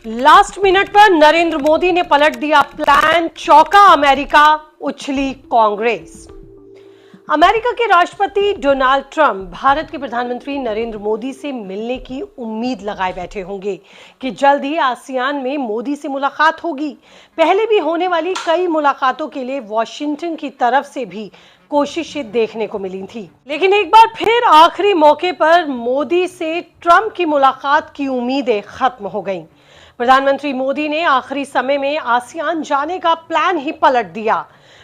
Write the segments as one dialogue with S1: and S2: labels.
S1: Last minute पर नरेंद्र मोदी ने पलट दिया प्लान, चौंका अमेरिका, उछली कांग्रेस। अमेरिका के राष्ट्रपति डोनाल्ड ट्रंप भारत के प्रधानमंत्री नरेंद्र मोदी से मिलने की उम्मीद लगाए बैठे होंगे कि जल्द ही आसियान में मोदी से मुलाकात होगी। पहले भी होने वाली कई मुलाकातों के लिए वॉशिंगटन की तरफ से भी कोशिशें देखने को मिली थी, लेकिन एक बार फिर आखिरी मौके पर मोदी से ट्रंप की मुलाकात की उम्मीदें खत्म हो गईं। प्रधानमंत्री मोदी ने आखिरी समय में आसियान जाने का प्लान ही पलट दिया।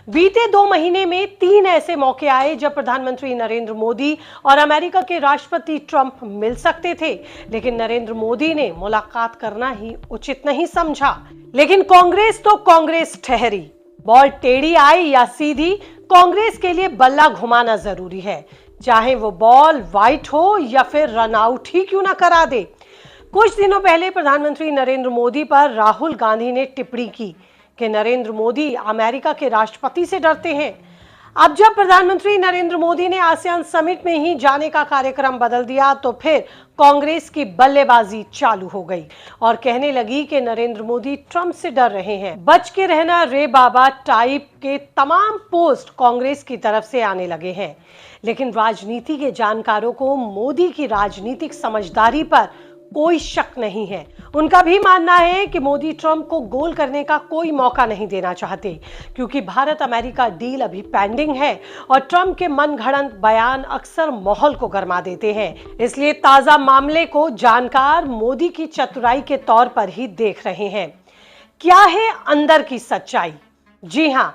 S1: बीते 2 महीने में 3 ऐसे मौके आए जब प्रधानमंत्री नरेंद्र मोदी और अमेरिका के राष्ट्रपति ट्रंप मिल सकते थे, लेकिन नरेंद्र मोदी ने मुलाकात करना ही उचित नहीं समझा। लेकिन कांग्रेस तो कांग्रेस ठहरी। बॉल टेढ़ी आई या सीधी, कांग्रेस के लिए बल्ला घुमाना जरूरी है, चाहे वो बॉल वाइट हो या फिर रन आउट ही क्यों ना करा दे। कुछ दिनों पहले प्रधानमंत्री नरेंद्र मोदी पर राहुल गांधी ने टिप्पणी की कि नरेंद्र मोदी अमेरिका के राष्ट्रपति से डरते हैं। अब जब प्रधानमंत्री नरेंद्र मोदी ने आसियान समिट में ही जाने का कार्यक्रम बदल दिया तो फिर कांग्रेस की बल्लेबाजी चालू हो गई और कहने लगी कि नरेंद्र मोदी ट्रंप से डर रहे हैं। बच के रहना रे बाबा टाइप के तमाम पोस्ट कांग्रेस की तरफ से आने लगे हैं। लेकिन राजनीति के जानकारों को मोदी की राजनीतिक समझदारी पर कोई शक नहीं है। उनका भी मानना है कि मोदी ट्रंप को गोल करने का कोई मौका नहीं देना चाहते, क्योंकि भारत अमेरिका डील अभी पेंडिंग है और ट्रंप के मनगढ़ंत बयान अक्सर माहौल को गर्मा देते हैं। इसलिए ताजा मामले को जानकार मोदी की चतुराई के तौर पर ही देख रहे हैं। क्या है अंदर की सच्चाई? जी हां,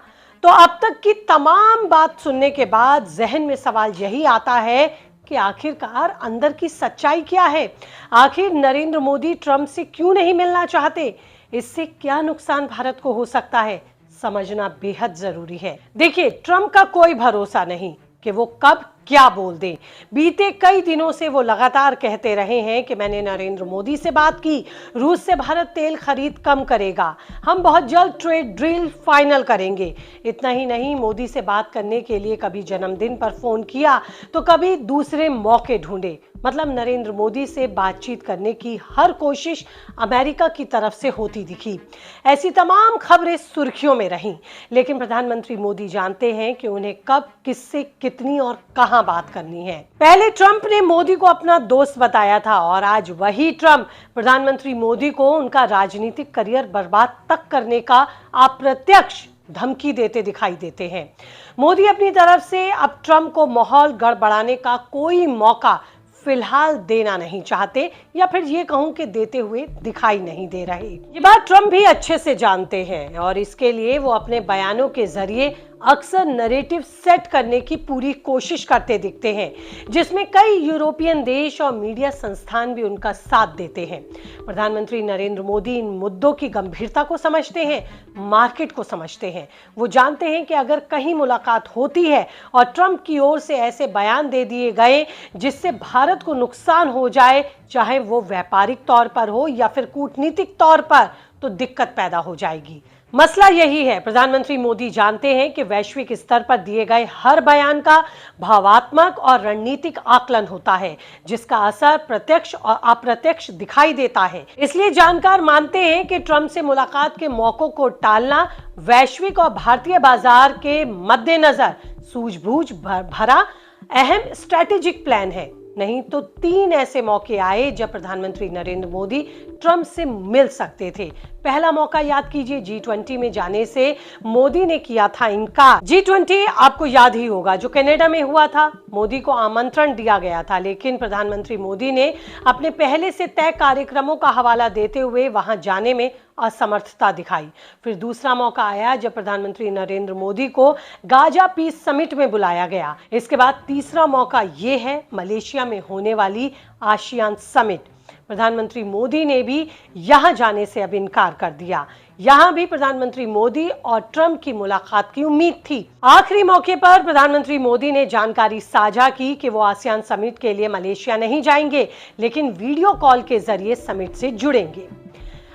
S1: तो अब तक की तमाम बात सुनने के बाद जहन में सवाल यही आता है कि आखिरकार अंदर की सच्चाई क्या है। आखिर नरेंद्र मोदी ट्रंप से क्यों नहीं मिलना चाहते? इससे क्या नुकसान भारत को हो सकता है, समझना बेहद जरूरी है। देखिए, ट्रंप का कोई भरोसा नहीं कि वो कब क्या बोल दे। बीते कई दिनों से वो लगातार कहते रहे हैं कि मैंने नरेंद्र मोदी से बात की, रूस से भारत तेल खरीद कम करेगा, हम बहुत जल्द ट्रेड डील फाइनल करेंगे। इतना ही नहीं, मोदी से बात करने के लिए कभी जन्मदिन पर फोन किया तो कभी दूसरे मौके ढूंढे। मतलब नरेंद्र मोदी से बातचीत करने की हर कोशिश अमेरिका की तरफ से होती दिखी। ऐसी तमाम खबरें सुर्खियों में रहीं, लेकिन प्रधानमंत्री मोदी जानते हैं कि उन्हें कब, किससे, कितनी और कहां बात करनी है। पहले ट्रंप ने मोदी को अपना दोस्त बताया था और आज वही ट्रंप प्रधानमंत्री मोदी को उनका राजनीतिक करियर बर्बाद तक करने का अप्रत्यक्ष धमकी देते दिखाई देते हैं। मोदी अपनी तरफ से अब ट्रंप को माहौल गड़बड़ाने का कोई मौका फिलहाल देना नहीं चाहते, या फिर ये कहूं कि देते हुए दिखाई नहीं दे रहे। ये बात ट्रंप भी अच्छे से जानते हैं और इसके लिए वो अपने बयानों के जरिए अक्सर नैरेटिव सेट करने की पूरी कोशिश करते दिखते हैं, जिसमें कई यूरोपियन देश और मीडिया संस्थान भी उनका साथ देते हैं। प्रधानमंत्री नरेंद्र मोदी इन मुद्दों की गंभीरता को समझते हैं, मार्केट को समझते हैं। वो जानते हैं कि अगर कहीं मुलाकात होती है और ट्रंप की ओर से ऐसे बयान दे दिए गए जिससे भारत को नुकसान हो जाए, चाहे वो व्यापारिक तौर पर हो या फिर कूटनीतिक तौर पर, तो दिक्कत पैदा हो जाएगी। मसला यही है, प्रधानमंत्री मोदी जानते हैं कि वैश्विक स्तर पर दिए गए हर बयान का भावात्मक और रणनीतिक आकलन होता है, जिसका असर प्रत्यक्ष और अप्रत्यक्ष दिखाई देता है। इसलिए जानकार मानते हैं कि ट्रंप से मुलाकात के मौकों को टालना वैश्विक और भारतीय बाजार के मद्देनजर सूझबूझ भरा अहम स्ट्रैटेजिक प्लान है। नहीं तो 3 ऐसे मौके आए जब प्रधानमंत्री नरेंद्र मोदी ट्रंप से मिल सकते थे। पहला मौका याद कीजिए, G20 में जाने से मोदी ने किया था इनकार। G20 आपको याद ही होगा, जो कनाडा में हुआ था। मोदी को आमंत्रण दिया गया था, लेकिन प्रधानमंत्री मोदी ने अपने पहले से तय कार्यक्रमों का हवाला देते हुए वहां जाने में असमर्थता दिखाई। फिर दूसरा मौका आया जब प्रधानमंत्री नरेंद्र मोदी को गाजा पीस समिट में बुलाया गया। इसके बाद तीसरा मौका ये है मलेशिया में होने वाली आसियान समिट। प्रधानमंत्री मोदी ने भी यहां जाने से अब इनकार कर दिया। यहां भी प्रधानमंत्री मोदी और ट्रंप की मुलाकात की उम्मीद थी। आखिरी मौके पर प्रधानमंत्री मोदी ने जानकारी साझा की कि वो आसियान समिट के लिए मलेशिया नहीं जाएंगे, लेकिन वीडियो कॉल के जरिए समिट से जुड़ेंगे।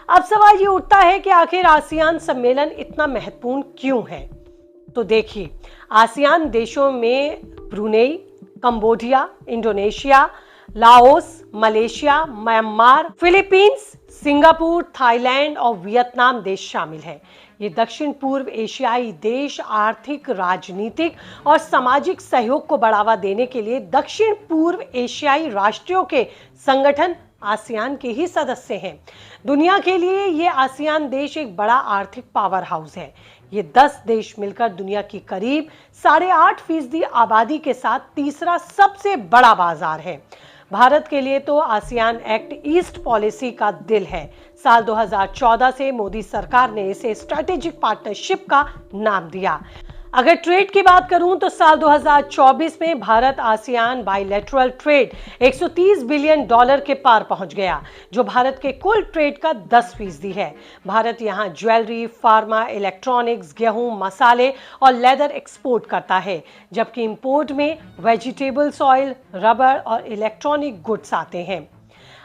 S1: अब सवाल ये उठता है कि आखिर आसियान सम्मेलन इतना महत्वपूर्ण क्यों है? तो देखिए, आसियान देशों में Brunei, Cambodia, Indonesia, Laos, Malaysia, Myanmar, Philippines, Singapore, Thailand और वियतनाम देश शामिल हैं। ये दक्षिण पूर्व एशियाई देश आर्थिक, राजनीतिक और सामाजिक सहयोग को बढ़ावा देने के लिए दक्षिण पूर्व एशियाई राष्ट्रों के संगठन आसियान के ही सदस्य हैं। दुनिया के लिए ये आसियान देश एक बड़ा आर्थिक पावर हाउस है। ये 10 देश मिलकर दुनिया की करीब 8.5% आबादी के साथ तीसरा सबसे बड़ा बाजार है। भारत के लिए तो आसियान एक्ट ईस्ट पॉलिसी का दिल है। साल 2014 से मोदी सरकार ने इसे स्ट्रैटेजिक पार्टनरशिप का नाम दिया। अगर ट्रेड की बात करूं तो साल 2024 में Bharat ASEAN bilateral trade $130 billion के पार पहुंच गया, जो भारत के कुल ट्रेड का 10% है। भारत यहां ज्वेलरी, फार्मा, इलेक्ट्रॉनिक्स, गेहूं, मसाले और लेदर एक्सपोर्ट करता है, जबकि इंपोर्ट में वेजिटेबल्स ऑयल, रबर और इलेक्ट्रॉनिक गुड्स आते हैं।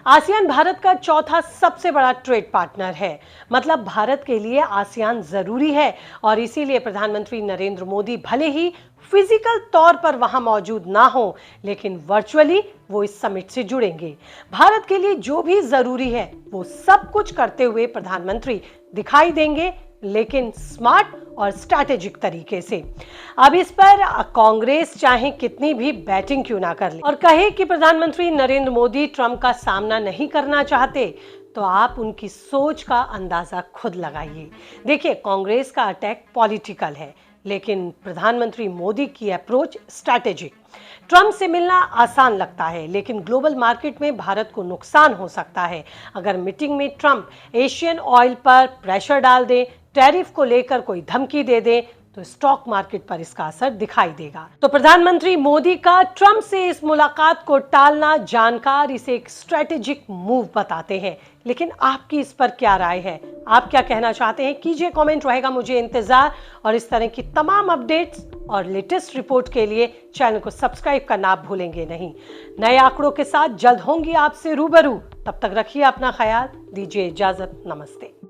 S1: आसियान भारत का चौथा सबसे बड़ा ट्रेड पार्टनर है। मतलब भारत के लिए आसियान जरूरी है और इसीलिए प्रधानमंत्री नरेंद्र मोदी भले ही फिजिकल तौर पर वहां मौजूद ना हो, लेकिन वर्चुअली वो इस समिट से जुड़ेंगे। भारत के लिए जो भी जरूरी है वो सब कुछ करते हुए प्रधानमंत्री दिखाई देंगे, लेकिन स्मार्ट और स्ट्रैटेजिक तरीके से। अब इस पर कांग्रेस चाहे कितनी भी बैटिंग क्यों ना कर ले और कहे कि प्रधानमंत्री नरेंद्र मोदी ट्रंप का सामना नहीं करना चाहते, तो आप उनकी सोच का अंदाजा खुद लगाइए। देखिए, कांग्रेस का अटैक पॉलिटिकल है, लेकिन प्रधानमंत्री मोदी की अप्रोच स्ट्रैटेजिक। ट्रंप से मिलना आसान लगता है, लेकिन ग्लोबल मार्केट में भारत को नुकसान हो सकता है। अगर मीटिंग में ट्रंप एशियन ऑयल पर प्रेशर डाल दे, टैरिफ को लेकर कोई धमकी दे दे, तो स्टॉक मार्केट पर इसका असर दिखाई देगा। तो प्रधानमंत्री मोदी का ट्रंप से इस मुलाकात को टालना जानकार इसे एक स्ट्रैटेजिक मूव बताते हैं। लेकिन आपकी इस पर क्या राय है? आप क्या कहना चाहते हैं? कीजिए कमेंट, रहेगा मुझे इंतजार। और इस तरह की तमाम अपडेट्स और लेटेस्ट रिपोर्ट के लिए चैनल को सब्सक्राइब करना आप भूलेंगे नहीं। नए आंकड़ों के साथ जल्द होंगी आपसे रूबरू। तब तक रखिए अपना ख्याल, दीजिए इजाजत, नमस्ते।